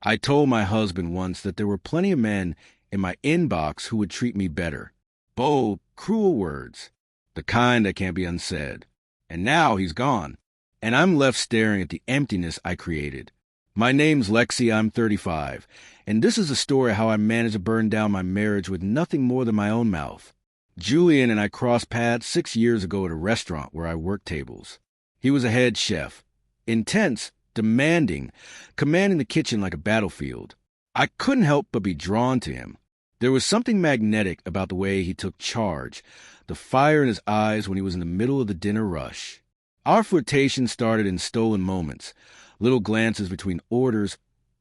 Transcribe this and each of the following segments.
I told my husband once that there were plenty of men in my inbox who would treat me better. Bold, cruel words, the kind that can't be unsaid. And now he's gone, and I'm left staring at the emptiness I created. My name's Lexi, I'm 35, and this is a story of how I managed to burn down my marriage with nothing more than my own mouth. Julian and I crossed paths 6 years ago at a restaurant where I worked tables. He was a head chef, intense, demanding, commanding the kitchen like a battlefield. I couldn't help but be drawn to him. There was something magnetic about the way he took charge, the fire in his eyes when he was in the middle of the dinner rush. Our flirtation started in stolen moments, little glances between orders,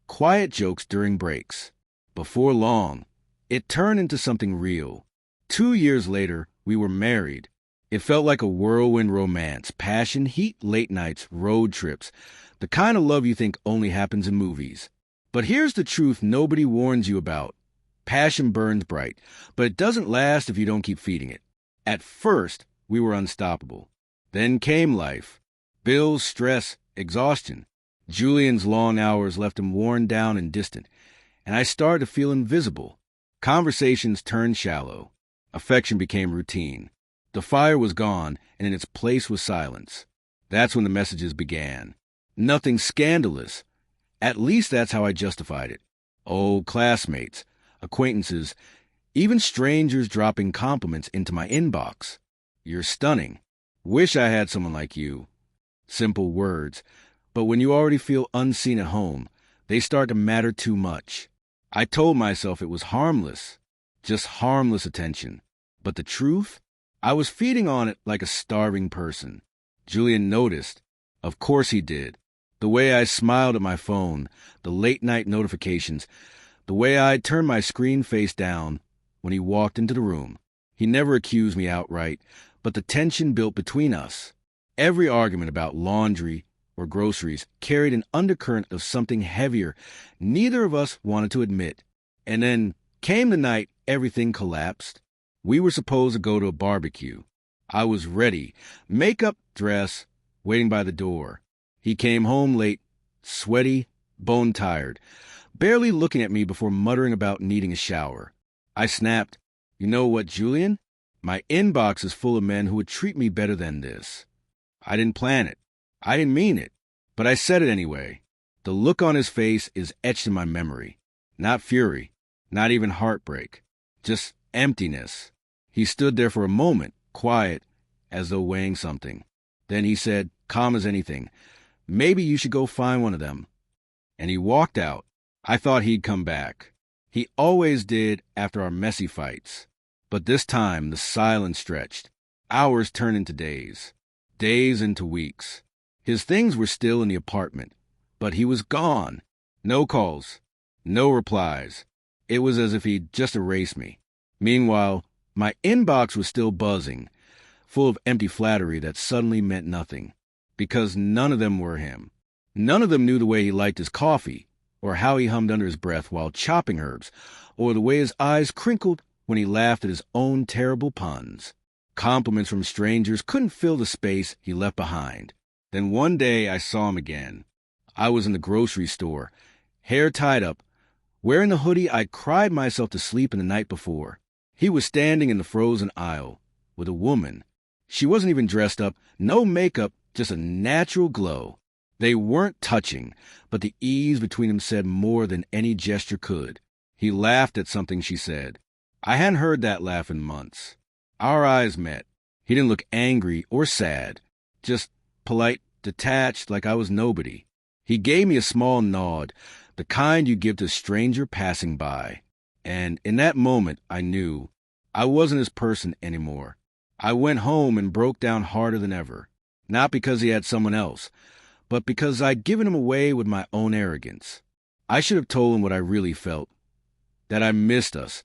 quiet jokes during breaks. Before long, it turned into something real. 2 years later, we were married. It felt like a whirlwind romance, passion, heat, late nights, road trips, the kind of love you think only happens in movies. But here's the truth nobody warns you about. Passion burns bright, but it doesn't last if you don't keep feeding it. At first, we were unstoppable. Then came life. Bills, stress, exhaustion. Julian's long hours left him worn down and distant, and I started to feel invisible. Conversations turned shallow. Affection became routine. The fire was gone, and in its place was silence. That's when the messages began. Nothing scandalous. At least that's how I justified it. Old classmates, acquaintances, even strangers dropping compliments into my inbox. You're stunning. Wish I had someone like you. Simple words. But when you already feel unseen at home, they start to matter too much. I told myself it was harmless. Just harmless attention. But the truth? I was feeding on it like a starving person. Julian noticed. Of course he did. The way I smiled at my phone, the late-night notifications, the way I turned my screen face down when he walked into the room. He never accused me outright, but the tension built between us. Every argument about laundry or groceries carried an undercurrent of something heavier neither of us wanted to admit. And then came the night everything collapsed. We were supposed to go to a barbecue. I was ready, makeup, dress, waiting by the door. He came home late, sweaty, bone-tired, barely looking at me before muttering about needing a shower. I snapped, "You know what, Julian? My inbox is full of men who would treat me better than this." I didn't plan it. I didn't mean it. But I said it anyway. The look on his face is etched in my memory. Not fury, not even heartbreak. Just emptiness. He stood there for a moment, quiet, as though weighing something. Then he said, calm as anything, "Maybe you should go find one of them." And he walked out. I thought he'd come back. He always did after our messy fights. But this time, the silence stretched. Hours turned into days. Days into weeks. His things were still in the apartment, but he was gone. No calls. No replies. It was as if he'd just erased me. Meanwhile, my inbox was still buzzing, full of empty flattery that suddenly meant nothing, because none of them were him. None of them knew the way he liked his coffee, or how he hummed under his breath while chopping herbs, or the way his eyes crinkled when he laughed at his own terrible puns. Compliments from strangers couldn't fill the space he left behind. Then one day I saw him again. I was in the grocery store, hair tied up, wearing the hoodie I cried myself to sleep in the night before. He was standing in the frozen aisle with a woman. She wasn't even dressed up, no makeup, just a natural glow. They weren't touching, but the ease between them said more than any gesture could. He laughed at something she said. I hadn't heard that laugh in months. Our eyes met. He didn't look angry or sad, just polite, detached, like I was nobody. He gave me a small nod, the kind you give to a stranger passing by. And in that moment, I knew I wasn't his person anymore. I went home and broke down harder than ever, not because he had someone else, but because I'd given him away with my own arrogance. I should have told him what I really felt, that I missed us,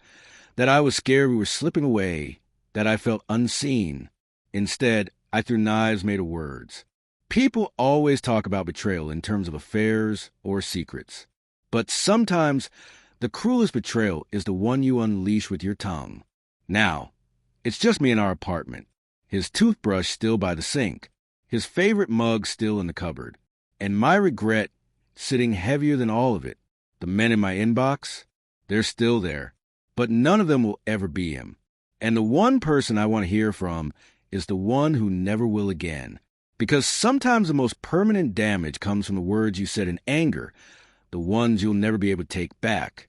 that I was scared we were slipping away, that I felt unseen. Instead, I threw knives made of words. People always talk about betrayal in terms of affairs or secrets. But sometimes the cruelest betrayal is the one you unleash with your tongue. Now, it's just me in our apartment. His toothbrush still by the sink. His favorite mug still in the cupboard. And my regret sitting heavier than all of it. The men in my inbox, they're still there, but none of them will ever be him. And the one person I want to hear from is the one who never will again. Because sometimes the most permanent damage comes from the words you said in anger, the ones you'll never be able to take back.